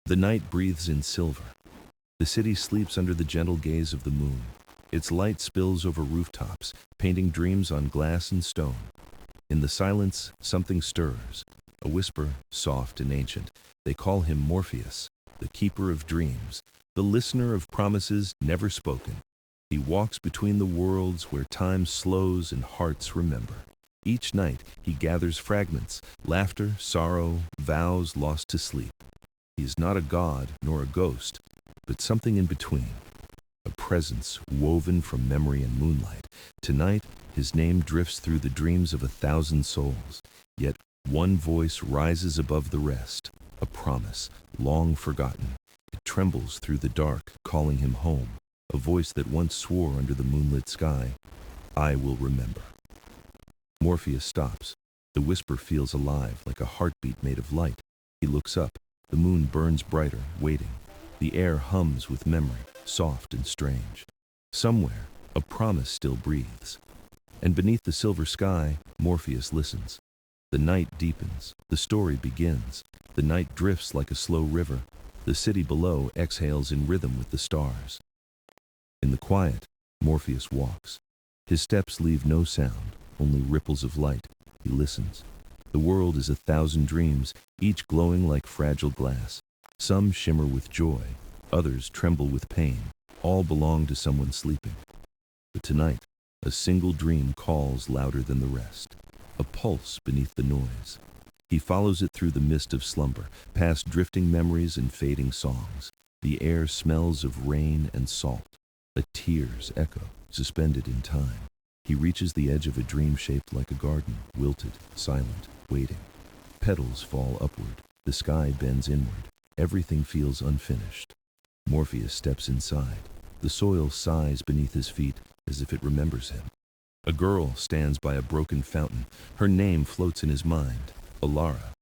The night breathes in silver. The city sleeps under the gentle gaze of the moon. Its light spills over rooftops, painting dreams on glass and stone. In the silence, something stirs. A whisper, soft and ancient. They call him Morpheus, the keeper of dreams, the listener of promises never spoken. He walks between the worlds where time slows and hearts remember. Each night, he gathers fragments, laughter, sorrow, vows lost to sleep. He is not a god nor a ghost, but something in between. A presence woven from memory and moonlight. Tonight, his name drifts through the dreams of 1,000 souls. Yet one voice rises above the rest, a promise, long forgotten. It trembles through the dark, calling him home. A voice that once swore under the moonlit sky, "I will remember." Morpheus stops. The whisper feels alive, like a heartbeat made of light. He looks up. The moon burns brighter, waiting. The air hums with memory, soft and strange. Somewhere, a promise still breathes. And beneath the silver sky, Morpheus listens. The night deepens. The story begins. The night drifts like a slow river. The city below exhales in rhythm with the stars. In the quiet, Morpheus walks. His steps leave no sound, only ripples of light. He listens. The world is 1,000 dreams, each glowing like fragile glass. Some shimmer with joy, others tremble with pain. All belong to someone sleeping. But tonight, a single dream calls louder than the rest. A pulse beneath the noise. He follows it through the mist of slumber, past drifting memories and fading songs. The air smells of rain and salt. A tear's echo, suspended in time. He reaches the edge of a dream shaped like a garden, wilted, silent, waiting. Petals fall upward. The sky bends inward. Everything feels unfinished. Morpheus steps inside. The soil sighs beneath his feet as if it remembers him. A girl stands by a broken fountain. Her name floats in his mind, Elara.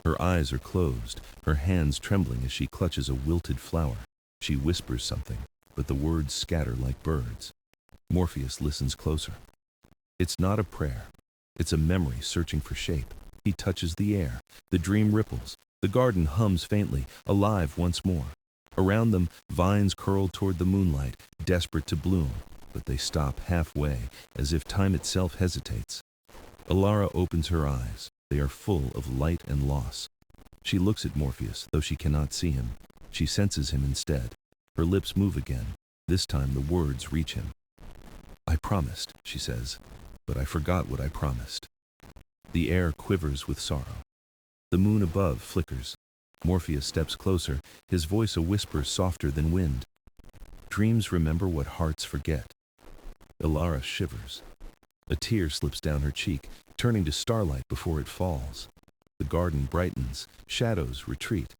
Her eyes are closed, her hands trembling as she clutches a wilted flower. She whispers something, but the words scatter like birds. Morpheus listens closer. It's not a prayer. It's a memory searching for shape. He touches the air. The dream ripples. The garden hums faintly, alive once more. Around them, vines curl toward the moonlight, desperate to bloom, but they stop halfway, as if time itself hesitates. Elara opens her eyes. They are full of light and loss. She looks at Morpheus, though she cannot see him. She senses him instead. Her lips move again. This time the words reach him. "I promised," she says, "but I forgot what I promised." The air quivers with sorrow. The moon above flickers. Morpheus steps closer, his voice a whisper softer than wind. "Dreams remember what hearts forget." Elara shivers. A tear slips down her cheek, turning to starlight before it falls. The garden brightens, shadows retreat.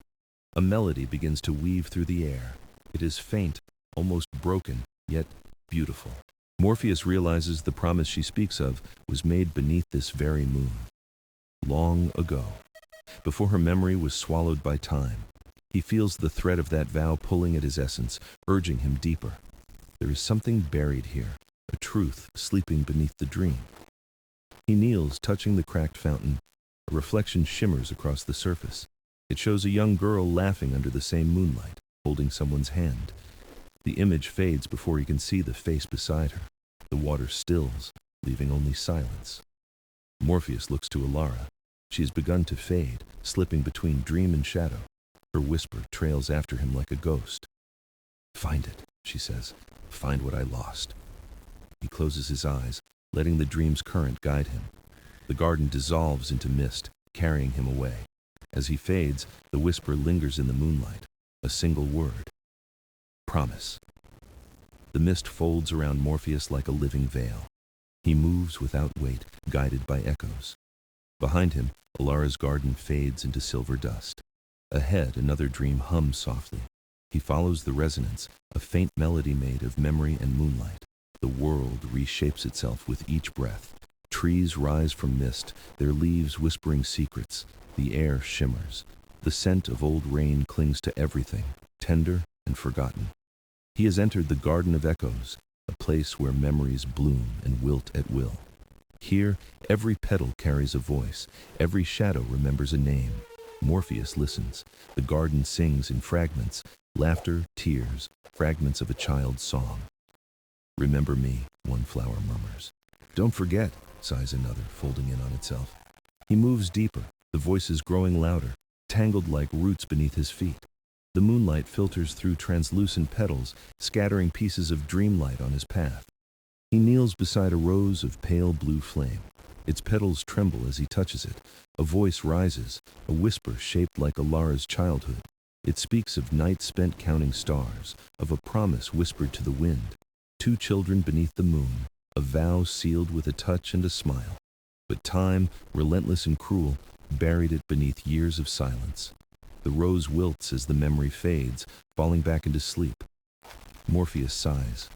A melody begins to weave through the air. It is faint, almost broken, yet beautiful. Morpheus realizes the promise she speaks of was made beneath this very moon. Long ago, before her memory was swallowed by time. He feels the thread of that vow pulling at his essence, urging him deeper. There is something buried here, a truth sleeping beneath the dream. He kneels, touching the cracked fountain. A reflection shimmers across the surface. It shows a young girl laughing under the same moonlight, holding someone's hand. The image fades before he can see the face beside her. The water stills, leaving only silence. Morpheus looks to Elara. She has begun to fade, slipping between dream and shadow. Her whisper trails after him like a ghost. "Find it," she says. "Find what I lost." He closes his eyes, letting the dream's current guide him. The garden dissolves into mist, carrying him away. As he fades, the whisper lingers in the moonlight. A single word. Promise. The mist folds around Morpheus like a living veil. He moves without weight, guided by echoes. Behind him, Elara's garden fades into silver dust. Ahead, another dream hums softly. He follows the resonance, a faint melody made of memory and moonlight. The world reshapes itself with each breath. Trees rise from mist, their leaves whispering secrets. The air shimmers. The scent of old rain clings to everything, tender and forgotten. He has entered the Garden of Echoes, a place where memories bloom and wilt at will. Here, every petal carries a voice, every shadow remembers a name. Morpheus listens. The garden sings in fragments, laughter, tears, fragments of a child's song. Remember me, one flower murmurs. Don't forget, sighs another, folding in on itself. He moves deeper, the voices growing louder, tangled like roots beneath his feet. The moonlight filters through translucent petals, scattering pieces of dreamlight on his path. He kneels beside a rose of pale blue flame. Its petals tremble as he touches it. A voice rises, a whisper shaped like Elara's childhood. It speaks of nights spent counting stars, of a promise whispered to the wind. Two children beneath the moon, a vow sealed with a touch and a smile. But time, relentless and cruel, buried it beneath years of silence. The rose wilts as the memory fades, falling back into sleep. Morpheus sighs.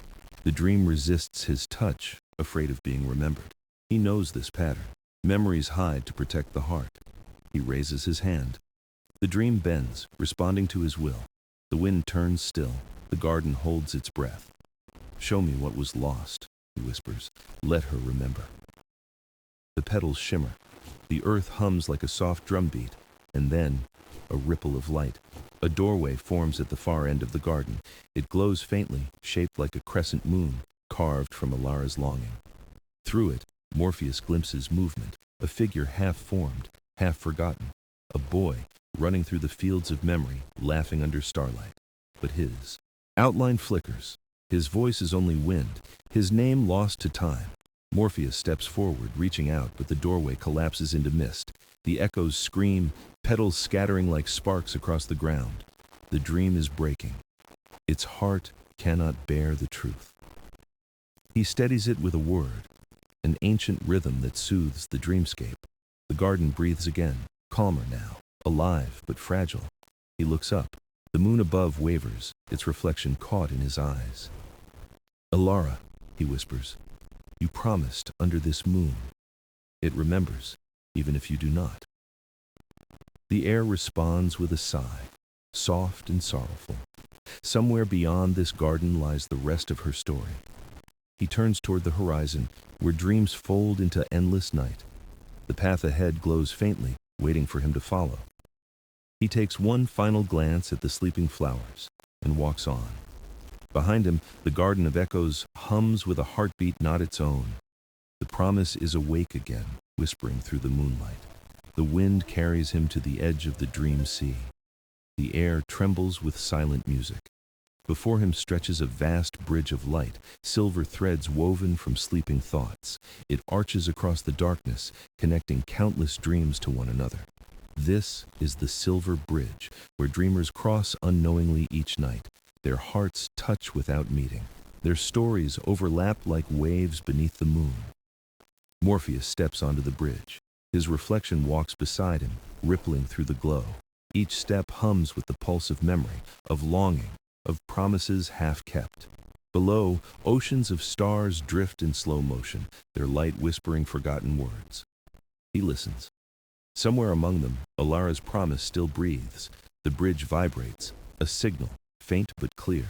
The dream resists his touch, afraid of being remembered. He knows this pattern. Memories hide to protect the heart. He raises his hand. The dream bends, responding to his will. The wind turns still. The garden holds its breath. Show me what was lost, he whispers. Let her remember. The petals shimmer. The earth hums like a soft drumbeat, and then a ripple of light. A doorway forms at the far end of the garden. It glows faintly, shaped like a crescent moon, carved from Elara's longing. Through it, Morpheus glimpses movement, a figure half-formed, half-forgotten. A boy, running through the fields of memory, laughing under starlight. But his outline flickers. His voice is only wind, his name lost to time. Morpheus steps forward, reaching out, but the doorway collapses into mist. The echoes scream, petals scattering like sparks across the ground. The dream is breaking. Its heart cannot bear the truth. He steadies it with a word, an ancient rhythm that soothes the dreamscape. The garden breathes again, calmer now, alive but fragile. He looks up. The moon above wavers, its reflection caught in his eyes. Elara, he whispers, you promised under this moon. It remembers, even if you do not. The air responds with a sigh, soft and sorrowful. Somewhere beyond this garden lies the rest of her story. He turns toward the horizon, where dreams fold into endless night. The path ahead glows faintly, waiting for him to follow. He takes one final glance at the sleeping flowers and walks on. Behind him, the garden of echoes hums with a heartbeat not its own. The promise is awake again, whispering through the moonlight. The wind carries him to the edge of the dream sea. The air trembles with silent music. Before him stretches a vast bridge of light, silver threads woven from sleeping thoughts. It arches across the darkness, connecting countless dreams to one another. This is the silver bridge, where dreamers cross unknowingly each night. Their hearts touch without meeting. Their stories overlap like waves beneath the moon. Morpheus steps onto the bridge. His reflection walks beside him, rippling through the glow. Each step hums with the pulse of memory, of longing, of promises half kept. Below, oceans of stars drift in slow motion, their light whispering forgotten words. He listens. Somewhere among them, Elara's promise still breathes. The bridge vibrates, a signal, faint but clear.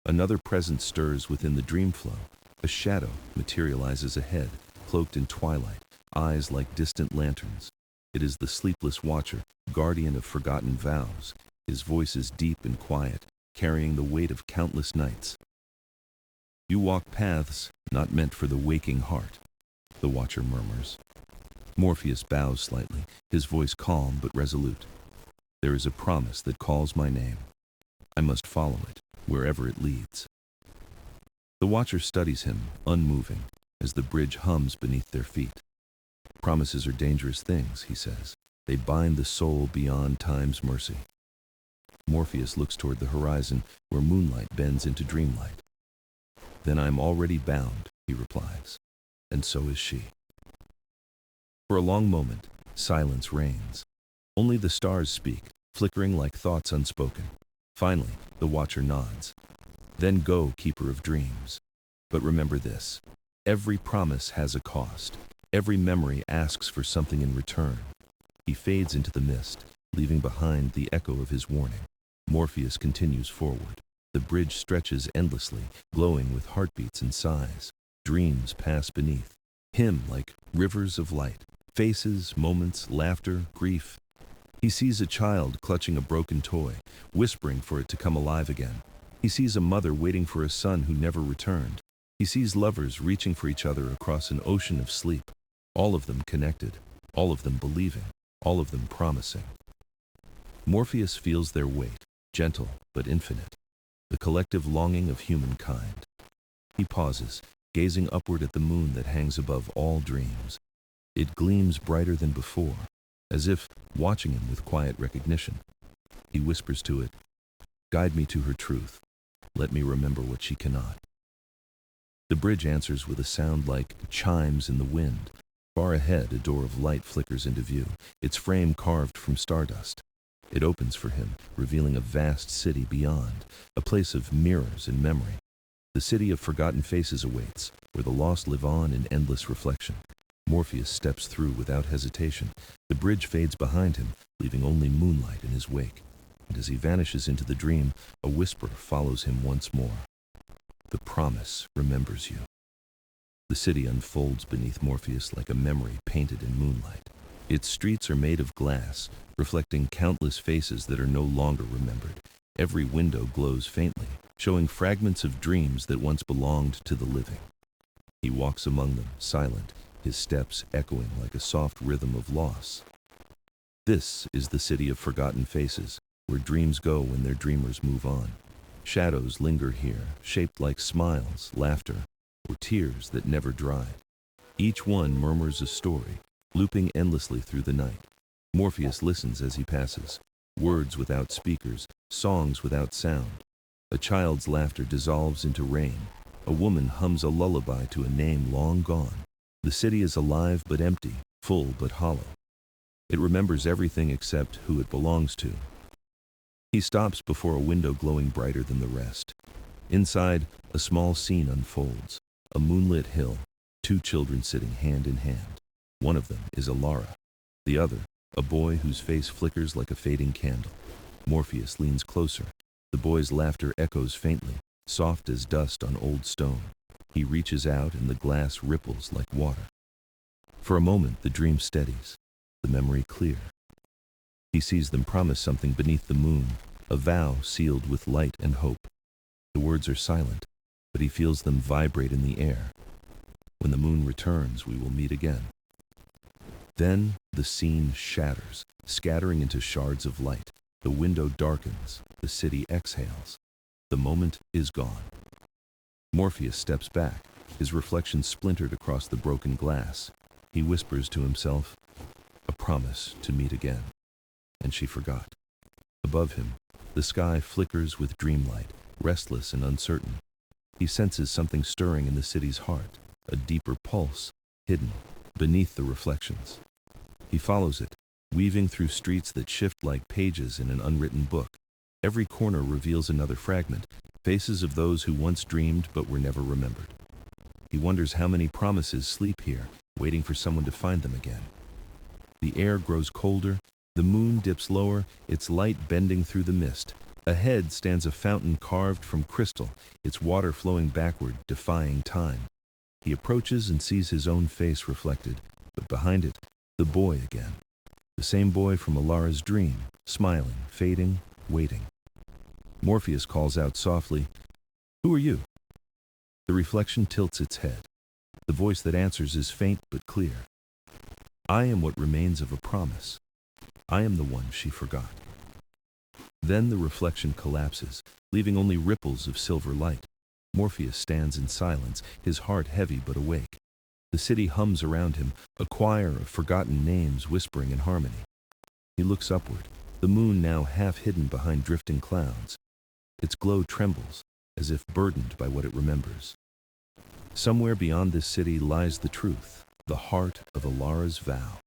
Another presence stirs within the dream flow. A shadow materializes ahead, cloaked in twilight, eyes like distant lanterns. It is the sleepless watcher, guardian of forgotten vows. His voice is deep and quiet, carrying the weight of countless nights. You walk paths not meant for the waking heart, the watcher murmurs. Morpheus bows slightly, his voice calm but resolute. There is a promise that calls my name. I must follow it, wherever it leads. The watcher studies him, unmoving, as the bridge hums beneath their feet. Promises are dangerous things, he says. They bind the soul beyond time's mercy. Morpheus looks toward the horizon, where moonlight bends into dreamlight. Then I'm already bound, he replies, and so is she. For a long moment, silence reigns. Only the stars speak, flickering like thoughts unspoken. Finally, the watcher nods. Then go, keeper of dreams. But remember this. Every promise has a cost. Every memory asks for something in return. He fades into the mist, leaving behind the echo of his warning. Morpheus continues forward. The bridge stretches endlessly, glowing with heartbeats and sighs. Dreams pass beneath him like rivers of light. Faces, moments, laughter, grief. He sees a child clutching a broken toy, whispering for it to come alive again. He sees a mother waiting for a son who never returned. He sees lovers reaching for each other across an ocean of sleep, all of them connected, all of them believing, all of them promising. Morpheus feels their weight, gentle but infinite, the collective longing of humankind. He pauses, gazing upward at the moon that hangs above all dreams. It gleams brighter than before, as if watching him with quiet recognition. He whispers to it, "Guide me to her truth. Let me remember what she cannot." The bridge answers with a sound like chimes in the wind. Far ahead, a door of light flickers into view, its frame carved from stardust. It opens for him, revealing a vast city beyond, a place of mirrors and memory. The city of forgotten faces awaits, where the lost live on in endless reflection. Morpheus steps through without hesitation. The bridge fades behind him, leaving only moonlight in his wake. And as he vanishes into the dream, a whisper follows him once more. "The promise remembers you." The city unfolds beneath Morpheus like a memory painted in moonlight. Its streets are made of glass, reflecting countless faces that are no longer remembered. Every window glows faintly, showing fragments of dreams that once belonged to the living. He walks among them, silent, his steps echoing like a soft rhythm of loss. This is the city of forgotten faces, where dreams go when their dreamers move on. Shadows linger here, shaped like smiles, laughter, or tears that never dry. Each one murmurs a story, looping endlessly through the night. Morpheus listens as he passes, words without speakers, songs without sound. A child's laughter dissolves into rain. A woman hums a lullaby to a name long gone. The city is alive but empty, full but hollow. It remembers everything except who it belongs to. He stops before a window glowing brighter than the rest. Inside, a small scene unfolds. A moonlit hill, two children sitting hand in hand. One of them is Elara, the other, a boy whose face flickers like a fading candle. Morpheus leans closer. The boy's laughter echoes faintly, soft as dust on old stone. He reaches out and the glass ripples like water. For a moment, the dream steadies, the memory clear. He sees them promise something beneath the moon, a vow sealed with light and hope. The words are silent, but he feels them vibrate in the air. "When the moon returns, we will meet again." Then the scene shatters, scattering into shards of light. The window darkens, the city exhales. The moment is gone. Morpheus steps back, his reflection splintered across the broken glass. He whispers to himself, "A promise to meet again." And she forgot. Above him, the sky flickers with dreamlight, restless and uncertain. He senses something stirring in the city's heart, a deeper pulse, hidden beneath the reflections. He follows it, weaving through streets that shift like pages in an unwritten book. Every corner reveals another fragment, faces of those who once dreamed but were never remembered. He wonders how many promises sleep here, waiting for someone to find them again. The air grows colder, the moon dips lower, its light bending through the mist. Ahead stands a fountain carved from crystal, its water flowing backward, defying time. He approaches and sees his own face reflected, but behind it, the boy again. The same boy from Elara's dream, smiling, fading, waiting. Morpheus calls out softly, "Who are you?" The reflection tilts its head. The voice that answers is faint but clear. "I am what remains of a promise. I am the one she forgot." Then the reflection collapses, leaving only ripples of silver light. Morpheus stands in silence, his heart heavy but awake. The city hums around him, a choir of forgotten names whispering in harmony. He looks upward, the moon now half hidden behind drifting clouds. Its glow trembles, as if burdened by what it remembers. Somewhere beyond this city lies the truth, the heart of Elara's vow.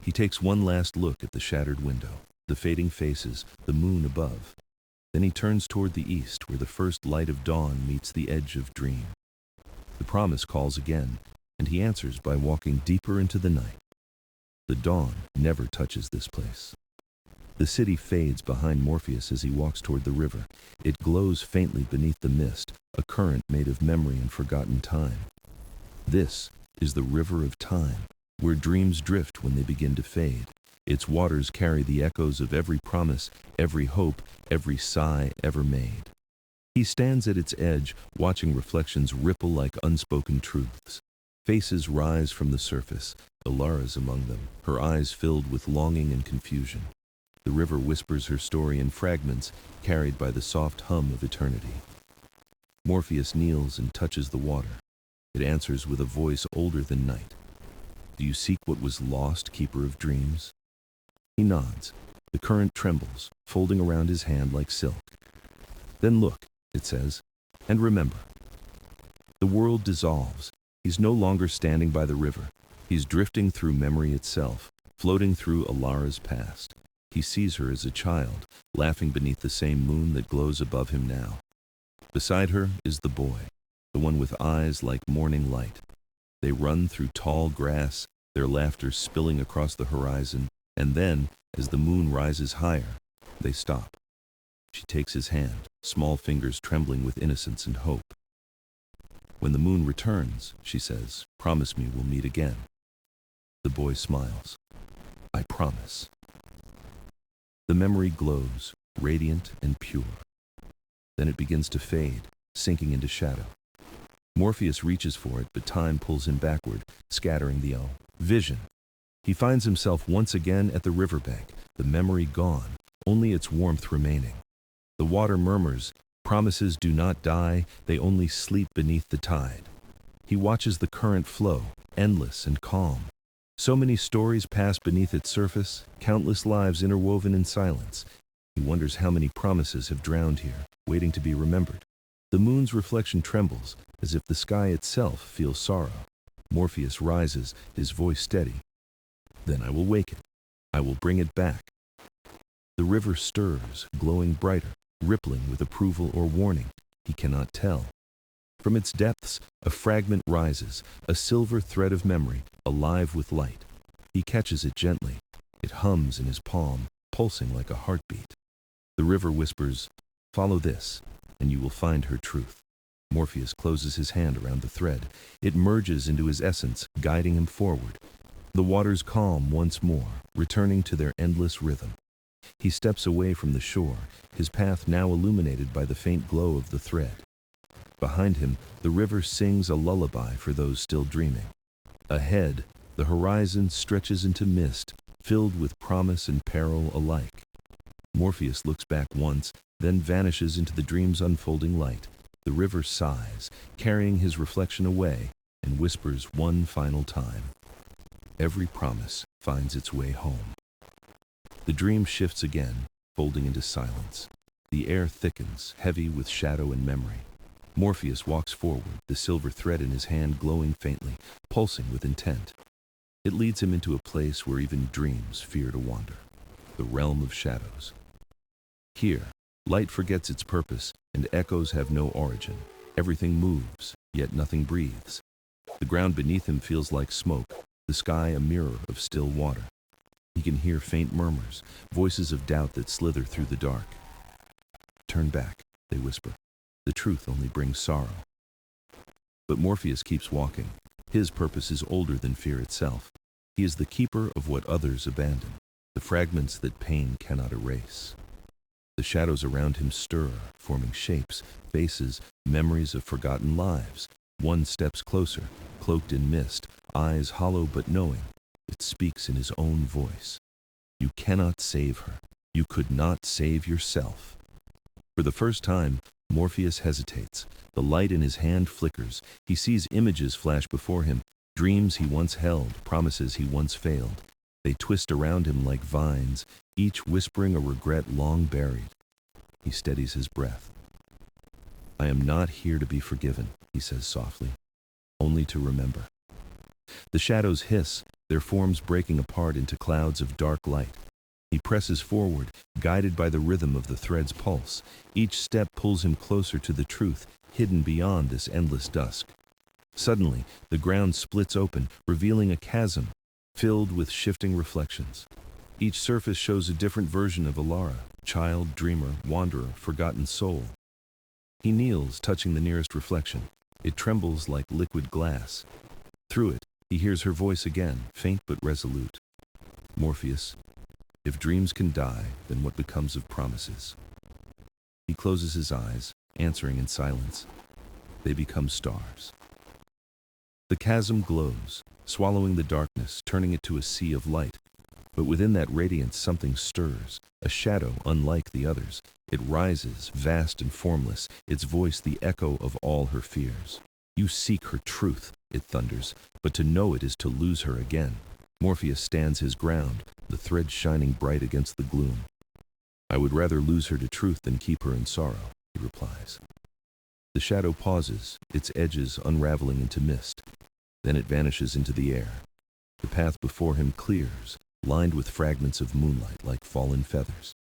He takes one last look at the shattered window, the fading faces, the moon above. Then he turns toward the east, where the first light of dawn meets the edge of dream. The promise calls again, and he answers by walking deeper into the night. The dawn never touches this place. The city fades behind Morpheus as he walks toward the river. It glows faintly beneath the mist, a current made of memory and forgotten time. This is the river of time, where dreams drift when they begin to fade. Its waters carry the echoes of every promise, every hope, every sigh ever made. He stands at its edge, watching reflections ripple like unspoken truths. Faces rise from the surface, Elara's among them, her eyes filled with longing and confusion. The river whispers her story in fragments, carried by the soft hum of eternity. Morpheus kneels and touches the water. It answers with a voice older than night. Do you seek what was lost, keeper of dreams? He nods. The current trembles, folding around his hand like silk. Then look, it says, and remember. The world dissolves. He's no longer standing by the river. He's drifting through memory itself, floating through Elara's past. He sees her as a child, laughing beneath the same moon that glows above him now. Beside her is the boy, the one with eyes like morning light. They run through tall grass, their laughter spilling across the horizon, and then, as the moon rises higher, they stop. She takes his hand, small fingers trembling with innocence and hope. When the moon returns, she says, promise me we'll meet again. The boy smiles. I promise. The memory glows, radiant and pure. Then it begins to fade, sinking into shadow. Morpheus reaches for it, but time pulls him backward, scattering the vision. He finds himself once again at the riverbank, the memory gone, only its warmth remaining. The water murmurs, promises do not die, they only sleep beneath the tide. He watches the current flow, endless and calm. So many stories pass beneath its surface, countless lives interwoven in silence. He wonders how many promises have drowned here, waiting to be remembered. The moon's reflection trembles, as if the sky itself feels sorrow. Morpheus rises, his voice steady. Then I will wake it. I will bring it back. The river stirs, glowing brighter, rippling with approval or warning. He cannot tell. From its depths, a fragment rises, a silver thread of memory, alive with light. He catches it gently. It hums in his palm, pulsing like a heartbeat. The river whispers, follow this, and you will find her truth. Morpheus closes his hand around the thread. It merges into his essence, guiding him forward. The waters calm once more, returning to their endless rhythm. He steps away from the shore, his path now illuminated by the faint glow of the thread. Behind him, the river sings a lullaby for those still dreaming. Ahead, the horizon stretches into mist, filled with promise and peril alike. Morpheus looks back once, then vanishes into the dream's unfolding light. The river sighs, carrying his reflection away, and whispers one final time. Every promise finds its way home. The dream shifts again, folding into silence. The air thickens, heavy with shadow and memory. Morpheus walks forward, the silver thread in his hand glowing faintly, pulsing with intent. It leads him into a place where even dreams fear to wander, the realm of shadows. Here, light forgets its purpose, and echoes have no origin. Everything moves, yet nothing breathes. The ground beneath him feels like smoke, the sky a mirror of still water. He can hear faint murmurs, voices of doubt that slither through the dark. Turn back, they whisper. The truth only brings sorrow. But Morpheus keeps walking. His purpose is older than fear itself. He is the keeper of what others abandon, the fragments that pain cannot erase. The shadows around him stir, forming shapes, faces, memories of forgotten lives. One steps closer, cloaked in mist, eyes hollow but knowing. It speaks in his own voice. You cannot save her. You could not save yourself. For the first time, Morpheus hesitates. The light in his hand flickers. He sees images flash before him, dreams he once held, promises he once failed. They twist around him like vines, each whispering a regret long buried. He steadies his breath. I am not here to be forgiven, he says softly, only to remember. The shadows hiss, their forms breaking apart into clouds of dark light. He presses forward, guided by the rhythm of the thread's pulse. Each step pulls him closer to the truth, hidden beyond this endless dusk. Suddenly, the ground splits open, revealing a chasm, filled with shifting reflections. Each surface shows a different version of Elara, child, dreamer, wanderer, forgotten soul. He kneels, touching the nearest reflection. It trembles like liquid glass. Through it, he hears her voice again, faint but resolute. Morpheus, If dreams can die, then what becomes of promises? He closes his eyes, answering in silence. They become stars. The chasm glows, swallowing the darkness, turning it to a sea of light. But within that radiance something stirs, a shadow unlike the others. It rises, vast and formless, its voice the echo of all her fears. You seek her truth, it thunders, but to know it is to lose her again. Morpheus stands his ground, the thread shining bright against the gloom. I would rather lose her to truth than keep her in sorrow, he replies. The shadow pauses, its edges unraveling into mist. Then it vanishes into the air. The path before him clears, lined with fragments of moonlight like fallen feathers.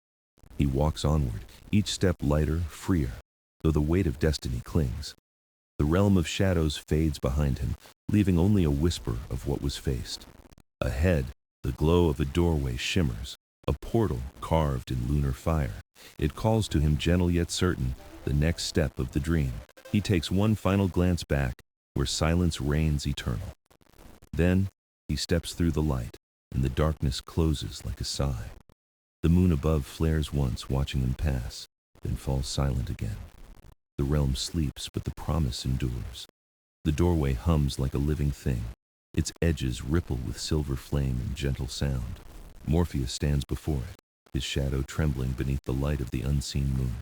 He walks onward, each step lighter, freer, though the weight of destiny clings. The realm of shadows fades behind him, leaving only a whisper of what was faced. Ahead, the glow of a doorway shimmers, a portal carved in lunar fire. It calls to him gentle yet certain, the next step of the dream. He takes one final glance back, where silence reigns eternal. Then, he steps through the light, and the darkness closes like a sigh. The moon above flares once, watching him pass, then falls silent again. The realm sleeps, but the promise endures. The doorway hums like a living thing. Its edges ripple with silver flame and gentle sound. Morpheus stands before it, his shadow trembling beneath the light of the unseen moon.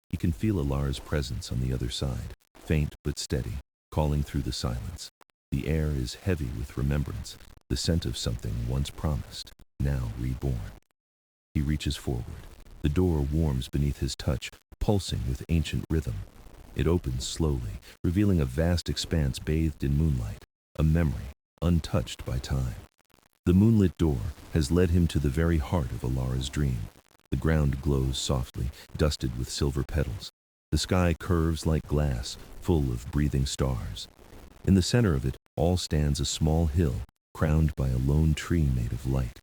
He can feel Elara's presence on the other side, faint but steady, calling through the silence. The air is heavy with remembrance, the scent of something once promised, now reborn. He reaches forward. The door warms beneath his touch, pulsing with ancient rhythm. It opens slowly, revealing a vast expanse bathed in moonlight, a memory untouched by time. The moonlit door has led him to the very heart of Elara's dream. The ground glows softly, dusted with silver petals. The sky curves like glass, full of breathing stars. In the center of it all stands a small hill, crowned by a lone tree made of light.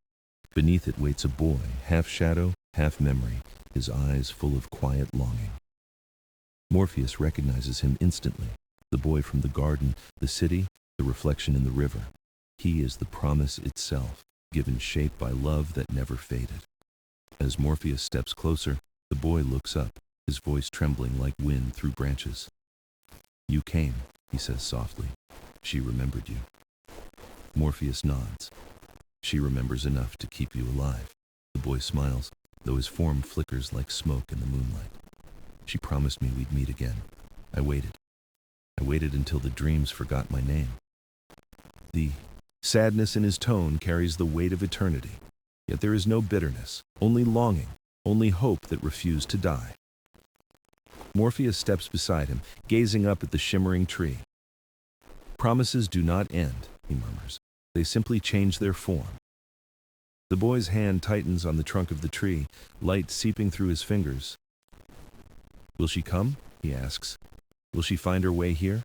Beneath it waits a boy, half shadow, half memory, his eyes full of quiet longing. Morpheus recognizes him instantly, the boy from the garden, the city, the reflection in the river. He is the promise itself, given shape by love that never faded. As Morpheus steps closer, the boy looks up, his voice trembling like wind through branches. You came, he says softly. She remembered you. Morpheus nods. She remembers enough to keep you alive. The boy smiles, though his form flickers like smoke in the moonlight. She promised me we'd meet again. I waited. I waited until the dreams forgot my name. The sadness in his tone carries the weight of eternity. Yet there is no bitterness, only longing, only hope that refused to die. Morpheus steps beside him, gazing up at the shimmering tree. Promises do not end, he murmurs. They simply change their form. The boy's hand tightens on the trunk of the tree, light seeping through his fingers. Will she come? He asks. Will she find her way here?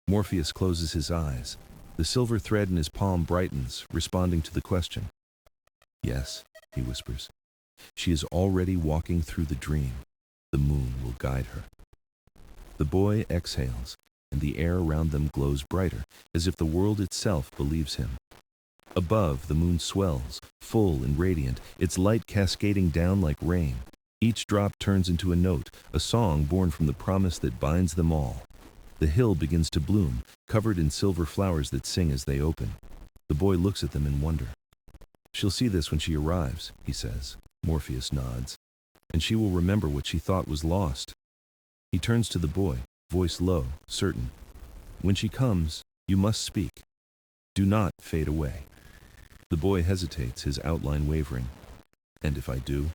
Morpheus closes his eyes. The silver thread in his palm brightens, responding to the question. Yes, he whispers. She is already walking through the dream. The moon will guide her. The boy exhales, and the air around them glows brighter, as if the world itself believes him. Above, the moon swells, full and radiant, its light cascading down like rain. Each drop turns into a note, a song born from the promise that binds them all. The hill begins to bloom, covered in silver flowers that sing as they open. The boy looks at them in wonder. She'll see this when she arrives, he says. Morpheus nods. And she will remember what she thought was lost. He turns to the boy, voice low, certain. When she comes, you must speak. Do not fade away. The boy hesitates, his outline wavering. And if I do?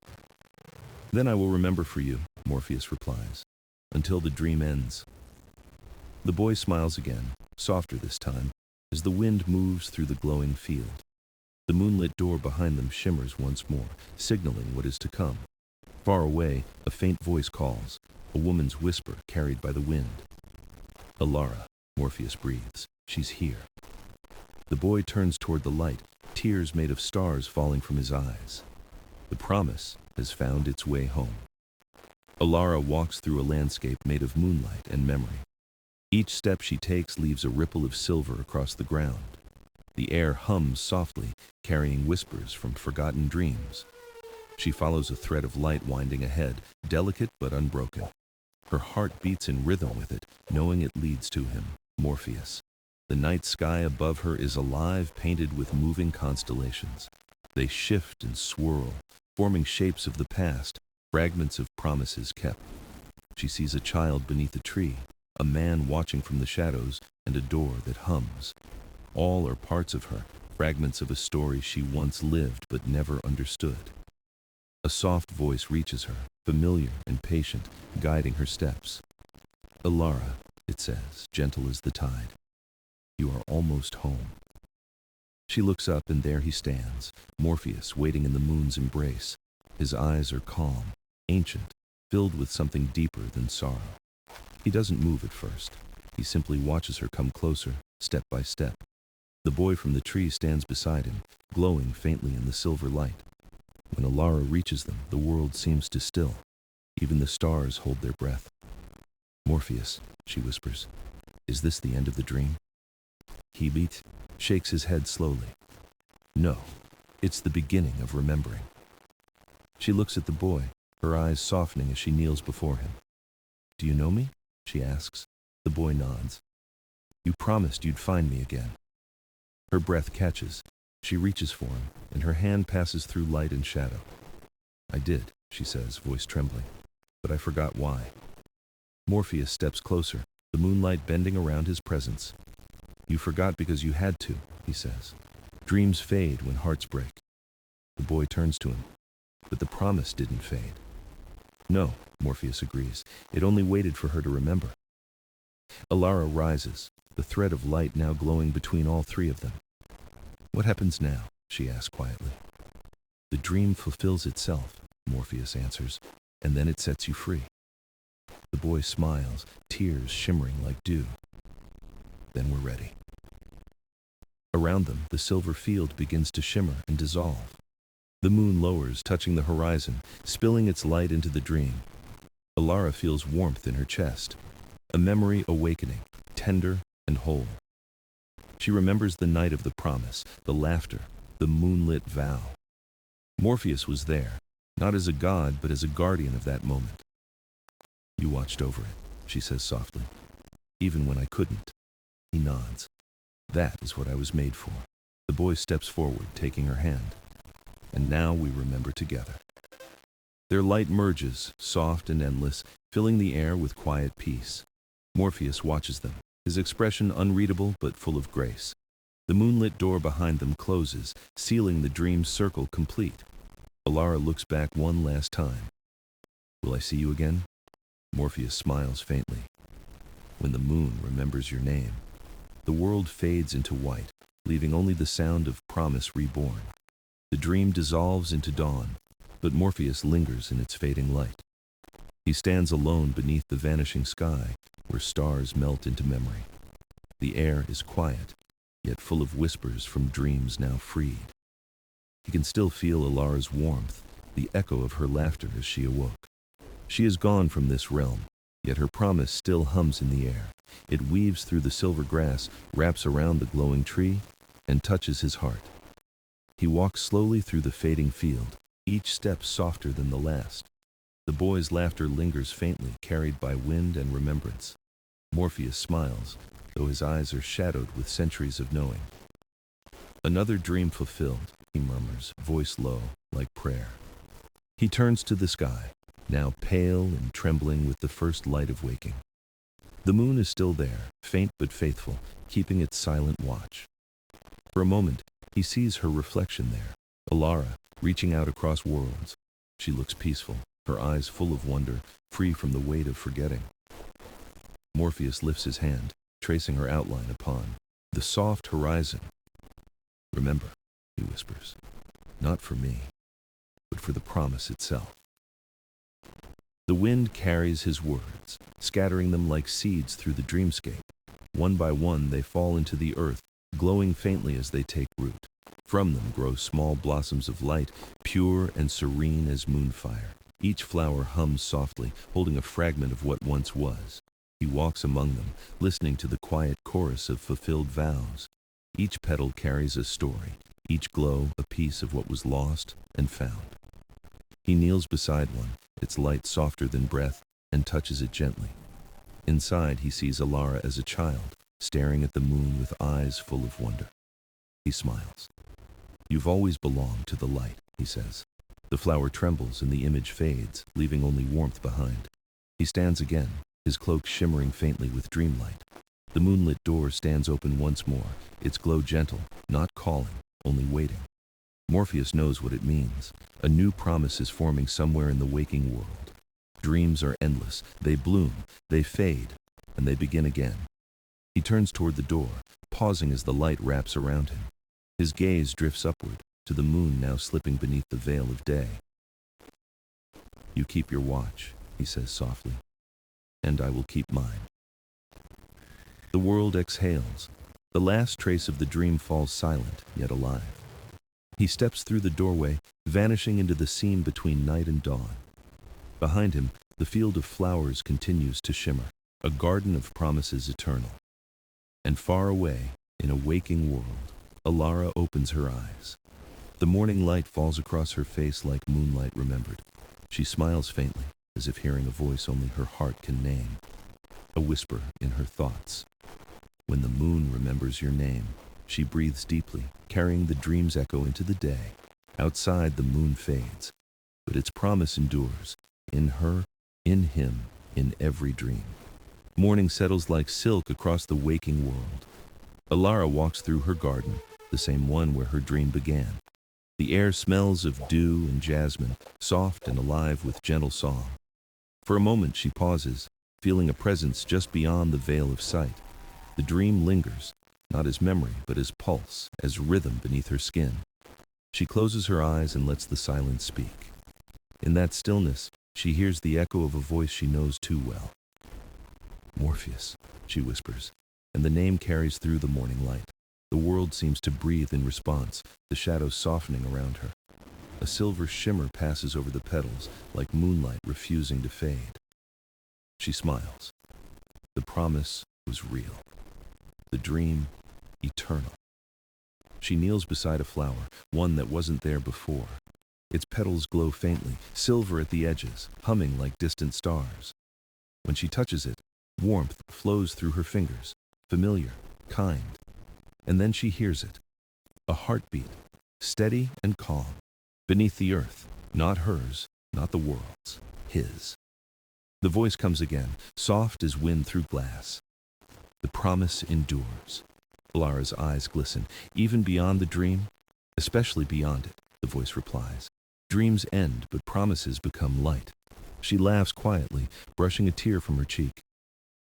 Then I will remember for you, Morpheus replies, until the dream ends. The boy smiles again, softer this time, as the wind moves through the glowing field. The moonlit door behind them shimmers once more, signaling what is to come. Far away, a faint voice calls, a woman's whisper carried by the wind. Elara, Morpheus breathes. She's here. The boy turns toward the light, tears made of stars falling from his eyes. The promise has found its way home. Elara walks through a landscape made of moonlight and memory. Each step she takes leaves a ripple of silver across the ground. The air hums softly, carrying whispers from forgotten dreams. She follows a thread of light winding ahead, delicate but unbroken. Her heart beats in rhythm with it, knowing it leads to him, Morpheus. The night sky above her is alive, painted with moving constellations. They shift and swirl, forming shapes of the past, fragments of promises kept. She sees a child beneath a tree, a man watching from the shadows, and a door that hums. All are parts of her, fragments of a story she once lived but never understood. A soft voice reaches her, familiar and patient, guiding her steps. "Elara," it says, gentle as the tide. "You are almost home." She looks up, and there he stands, Morpheus, waiting in the moon's embrace. His eyes are calm, ancient, filled with something deeper than sorrow. He doesn't move at first. He simply watches her come closer, step by step. The boy from the tree stands beside him, glowing faintly in the silver light. When Elara reaches them, the world seems to still. Even the stars hold their breath. "Morpheus," she whispers, "is this the end of the dream?" He shakes his head slowly. "No, it's the beginning of remembering." She looks at the boy, her eyes softening as she kneels before him. "Do you know me?" she asks. The boy nods. "You promised you'd find me again." Her breath catches. She reaches for him, and her hand passes through light and shadow. "I did," she says, voice trembling, "but I forgot why." Morpheus steps closer, the moonlight bending around his presence. "You forgot because you had to," he says. "Dreams fade when hearts break." The boy turns to him. "But the promise didn't fade." "No," Morpheus agrees. "It only waited for her to remember." Elara rises, the thread of light now glowing between all three of them. "What happens now?" she asks quietly. "The dream fulfills itself," Morpheus answers, "and then it sets you free." The boy smiles, tears shimmering like dew. "Then we're ready." Around them, the silver field begins to shimmer and dissolve. The moon lowers, touching the horizon, spilling its light into the dream. Elara feels warmth in her chest, a memory awakening, tender and whole. She remembers the night of the promise, the laughter, the moonlit vow. Morpheus was there, not as a god, but as a guardian of that moment. "You watched over it," she says softly. "Even when I couldn't." He nods. "That is what I was made for." The boy steps forward, taking her hand. "And now we remember together." Their light merges, soft and endless, filling the air with quiet peace. Morpheus watches them, his expression unreadable but full of grace. The moonlit door behind them closes, sealing the dream's circle complete. Elara looks back one last time. "Will I see you again?" Morpheus smiles faintly. "When the moon remembers your name." The world fades into white, leaving only the sound of promise reborn. The dream dissolves into dawn, but Morpheus lingers in its fading light. He stands alone beneath the vanishing sky, where stars melt into memory. The air is quiet, yet full of whispers from dreams now freed. He can still feel Elara's warmth, the echo of her laughter as she awoke. She is gone from this realm, yet her promise still hums in the air. It weaves through the silver grass, wraps around the glowing tree, and touches his heart. He walks slowly through the fading field, each step softer than the last. The boy's laughter lingers faintly, carried by wind and remembrance. Morpheus smiles, though his eyes are shadowed with centuries of knowing. "Another dream fulfilled," he murmurs, voice low, like prayer. He turns to the sky, now pale and trembling with the first light of waking. The moon is still there, faint but faithful, keeping its silent watch. For a moment, he sees her reflection there, Elara, reaching out across worlds. She looks peaceful, her eyes full of wonder, free from the weight of forgetting. Morpheus lifts his hand, tracing her outline upon the soft horizon. "Remember," he whispers, "not for me, but for the promise itself." The wind carries his words, scattering them like seeds through the dreamscape. One by one they fall into the earth, glowing faintly as they take root. From them grow small blossoms of light, pure and serene as moonfire. Each flower hums softly, holding a fragment of what once was. He walks among them, listening to the quiet chorus of fulfilled vows. Each petal carries a story, each glow a piece of what was lost and found. He kneels beside one, its light softer than breath, and touches it gently. Inside, he sees Elara as a child, staring at the moon with eyes full of wonder. He smiles. "You've always belonged to the light," he says. The flower trembles and the image fades, leaving only warmth behind. He stands again, his cloak shimmering faintly with dreamlight. The moonlit door stands open once more, its glow gentle, not calling, only waiting. Morpheus knows what it means. A new promise is forming somewhere in the waking world. Dreams are endless. They bloom, they fade, and they begin again. He turns toward the door, pausing as the light wraps around him. His gaze drifts upward, to the moon now slipping beneath the veil of day. "You keep your watch," he says softly, "and I will keep mine." The world exhales. The last trace of the dream falls silent, yet alive. He steps through the doorway, vanishing into the seam between night and dawn. Behind him, the field of flowers continues to shimmer, a garden of promises eternal. And far away, in a waking world, Elara opens her eyes. The morning light falls across her face like moonlight remembered. She smiles faintly, as if hearing a voice only her heart can name. A whisper in her thoughts. When the moon remembers your name, she breathes deeply, carrying the dream's echo into the day. Outside, the moon fades, but its promise endures. In her, in him, in every dream. Morning settles like silk across the waking world. Elara walks through her garden, the same one where her dream began. The air smells of dew and jasmine, soft and alive with gentle song. For a moment she pauses, feeling a presence just beyond the veil of sight. The dream lingers, not as memory, but as pulse, as rhythm beneath her skin. She closes her eyes and lets the silence speak. In that stillness, she hears the echo of a voice she knows too well. "Morpheus," she whispers, and the name carries through the morning light. The world seems to breathe in response, the shadows softening around her. A silver shimmer passes over the petals, like moonlight refusing to fade. She smiles. The promise was real. The dream, eternal. She kneels beside a flower, one that wasn't there before. Its petals glow faintly, silver at the edges, humming like distant stars. When she touches it, warmth flows through her fingers, familiar, kind. And then she hears it. A heartbeat, steady and calm. Beneath the earth, not hers, not the world's, his. The voice comes again, soft as wind through glass. "The promise endures." Elara's eyes glisten. "Even beyond the dream, especially beyond it," the voice replies. "Dreams end, but promises become light." She laughs quietly, brushing a tear from her cheek.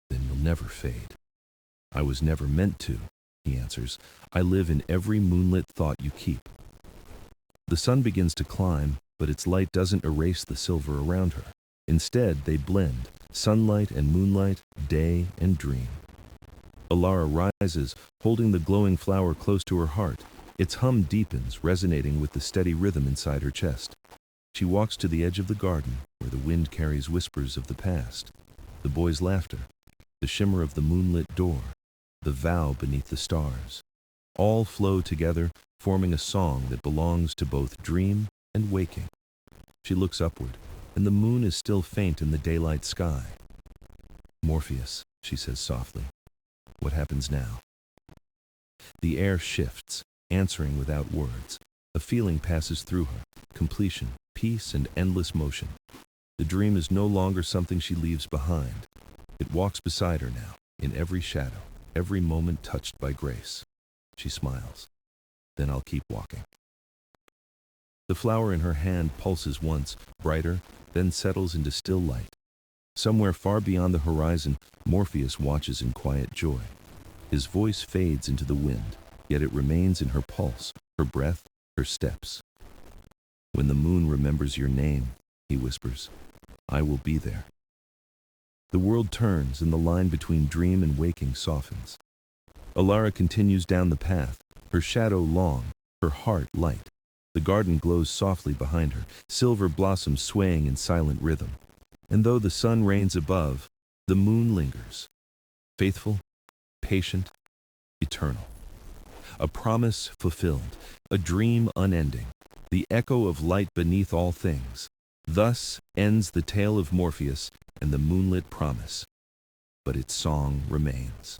"Then you'll never fade." "I was never meant to," he answers. "I live in every moonlit thought you keep." The sun begins to climb, but its light doesn't erase the silver around her. Instead, they blend, sunlight and moonlight, day and dream. Elara rises, holding the glowing flower close to her heart. Its hum deepens, resonating with the steady rhythm inside her chest. She walks to the edge of the garden, where the wind carries whispers of the past. The boy's laughter, the shimmer of the moonlit door, the vow beneath the stars. All flow together, forming a song that belongs to both dream and waking. She looks upward, and the moon is still faint in the daylight sky. "Morpheus," she says softly, "what happens now?" The air shifts, answering without words. A feeling passes through her, completion, peace, and endless motion. The dream is no longer something she leaves behind. It walks beside her now, in every shadow, every moment touched by grace. She smiles. "Then I'll keep walking." The flower in her hand pulses once, brighter, then settles into still light. Somewhere far beyond the horizon, Morpheus watches in quiet joy. His voice fades into the wind, yet it remains in her pulse, her breath, her steps. "When the moon remembers your name," he whispers, "I will be there." The world turns and the line between dream and waking softens. Elara continues down the path, her shadow long, her heart light. The garden glows softly behind her, silver blossoms swaying in silent rhythm. And though the sun reigns above, the moon lingers. Faithful, patient, eternal. a promise fulfilled, a dream unending, the echo of light beneath all things. Thus ends the tale of Morpheus and the Moonlit Promise. But its song remains.